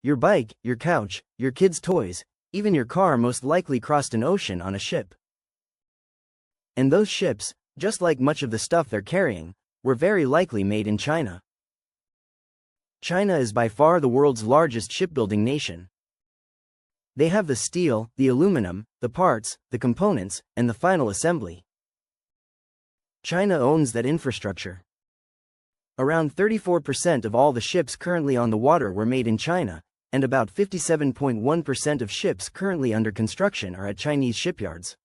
Your bike, your couch, your kids' toys, even your car most likely crossed an ocean on a ship. And those ships, just like much of the stuff they're carrying, were very likely made in China. China is by far the world's largest shipbuilding nation. They have the steel, the aluminum, the parts, the components, and the final assembly. China owns that infrastructure. Around 34% of all the ships currently on the water were made in China, and about 57.1% of ships currently under construction are at Chinese shipyards.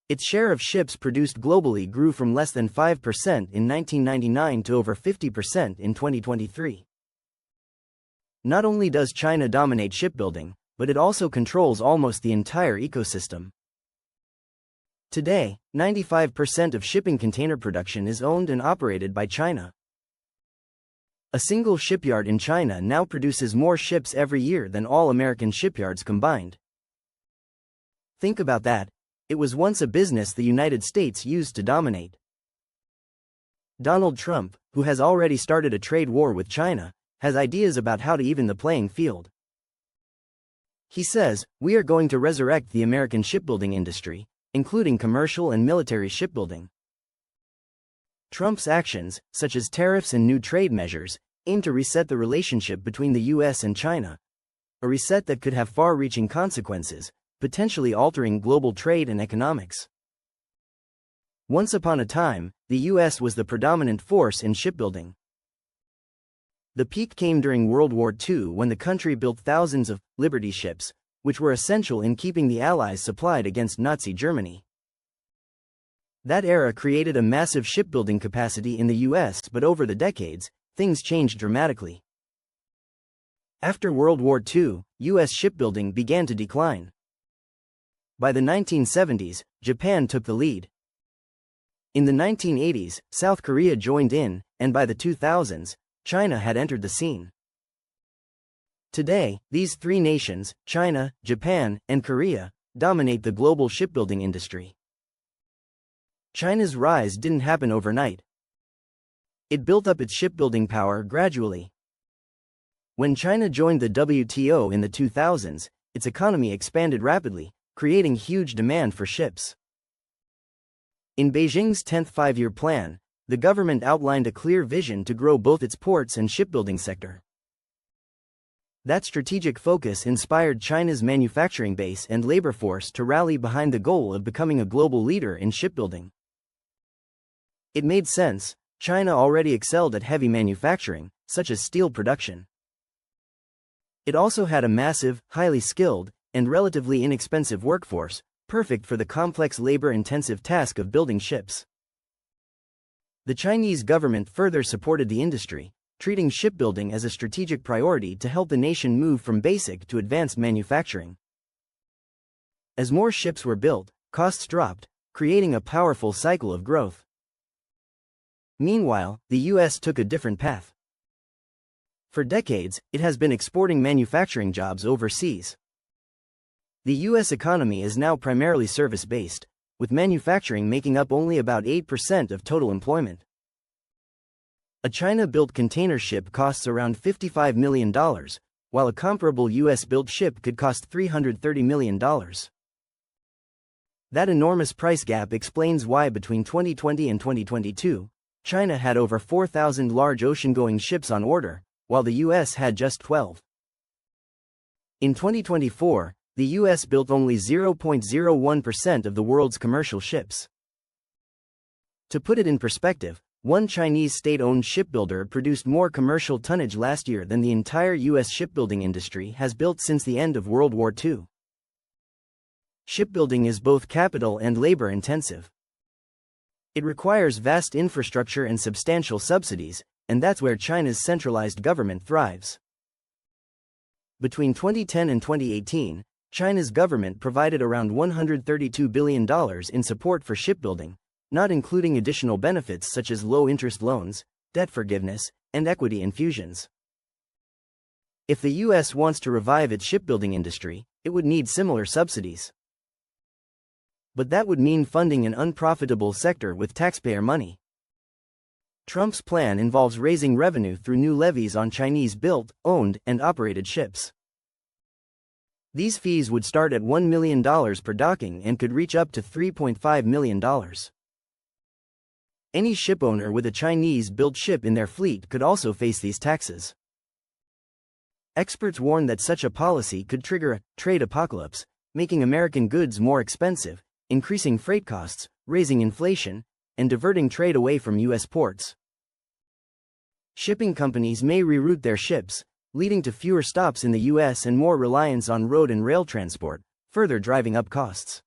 Its share of ships produced globally grew from less than 5% in 1999 to over 50% in 2023. Not only does China dominate shipbuilding, but it also controls almost the entire ecosystem. Today, 95% of shipping container production is owned and operated by China. A single shipyard in China now produces more ships every year than all American shipyards combined. Think about that. It was once a business the United States used to dominate. Donald Trump, who has already started a trade war with China, has ideas about how to even the playing field. He says, "We are going to resurrect the American shipbuilding industry, including commercial and military shipbuilding." Trump's actions, such as tariffs and new trade measures, aim to reset the relationship between the US and China, a reset that could have far-reaching consequences, potentially altering global trade and economics. Once upon a time, the US was the predominant force in shipbuilding. The peak came during World War II when the country built thousands of Liberty ships, which were essential in keeping the Allies supplied against Nazi Germany. That era created a massive shipbuilding capacity in the US, but over the decades, things changed dramatically. After World War II, US shipbuilding began to decline. By the 1970s, Japan took the lead. In the 1980s, South Korea joined in, and by the 2000s, China had entered the scene. Today, these three nations, China, Japan, and Korea, dominate the global shipbuilding industry. China's rise didn't happen overnight. It built up its shipbuilding power gradually. When China joined the WTO in the 2000s, its economy expanded rapidly, creating huge demand for ships. In Beijing's 10th five-year plan, the government outlined a clear vision to grow both its ports and shipbuilding sector. That strategic focus inspired China's manufacturing base and labor force to rally behind the goal of becoming a global leader in shipbuilding. It made sense. China already excelled at heavy manufacturing, such as steel production. It also had a massive, highly skilled, and relatively inexpensive workforce, perfect for the complex labor-intensive task of building ships. The Chinese government further supported the industry, treating shipbuilding as a strategic priority to help the nation move from basic to advanced manufacturing. As more ships were built, costs dropped, creating a powerful cycle of growth. Meanwhile, the US took a different path. For decades, it has been exporting manufacturing jobs overseas. The US economy is now primarily service-based, with manufacturing making up only about 8% of total employment. A China-built container ship costs around $55 million, while a comparable US-built ship could cost $330 million. That enormous price gap explains why between 2020 and 2022, China had over 4,000 large ocean-going ships on order, while the US had just 12. In 2024, the US built only 0.01% of the world's commercial ships. To put it in perspective, one Chinese state-owned shipbuilder produced more commercial tonnage last year than the entire US shipbuilding industry has built since the end of World War II. Shipbuilding is both capital and labor-intensive. It requires vast infrastructure and substantial subsidies, and that's where China's centralized government thrives. Between 2010 and 2018, China's government provided around $132 billion in support for shipbuilding, not including additional benefits such as low-interest loans, debt forgiveness, and equity infusions. If the US wants to revive its shipbuilding industry, it would need similar subsidies. But that would mean funding an unprofitable sector with taxpayer money. Trump's plan involves raising revenue through new levies on Chinese-built, owned, and operated ships. These fees would start at $1 million per docking and could reach up to $3.5 million. Any shipowner with a Chinese-built ship in their fleet could also face these taxes. Experts warn that such a policy could trigger a trade apocalypse, making American goods more expensive, increasing freight costs, raising inflation, and diverting trade away from U.S. ports. Shipping companies may reroute their ships, leading to fewer stops in the U.S. and more reliance on road and rail transport, further driving up costs.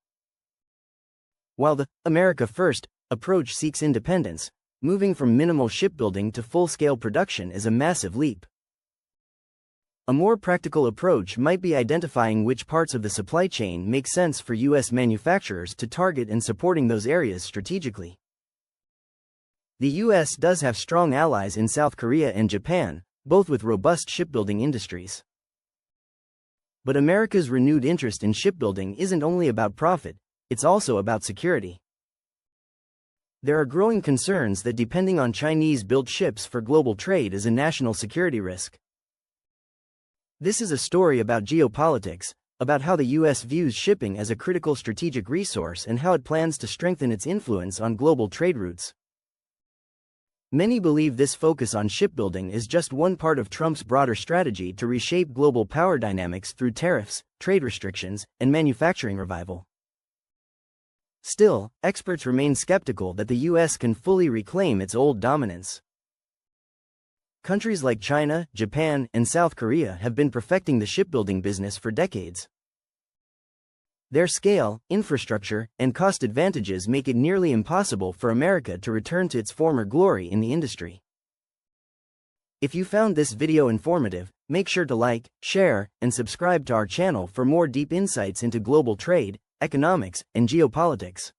While the America First approach seeks independence, moving from minimal shipbuilding to full-scale production is a massive leap. A more practical approach might be identifying which parts of the supply chain make sense for U.S. manufacturers to target and supporting those areas strategically. The U.S. does have strong allies in South Korea and Japan, both with robust shipbuilding industries. But America's renewed interest in shipbuilding isn't only about profit, it's also about security. There are growing concerns that depending on Chinese-built ships for global trade is a national security risk. This is a story about geopolitics, about how the U.S. views shipping as a critical strategic resource and how it plans to strengthen its influence on global trade routes. Many believe this focus on shipbuilding is just one part of Trump's broader strategy to reshape global power dynamics through tariffs, trade restrictions, and manufacturing revival. Still, experts remain skeptical that the U.S. can fully reclaim its old dominance. Countries like China, Japan, and South Korea have been perfecting the shipbuilding business for decades. Their scale, infrastructure, and cost advantages make it nearly impossible for America to return to its former glory in the industry. If you found this video informative, make sure to like, share, and subscribe to our channel for more deep insights into global trade, economics, and geopolitics.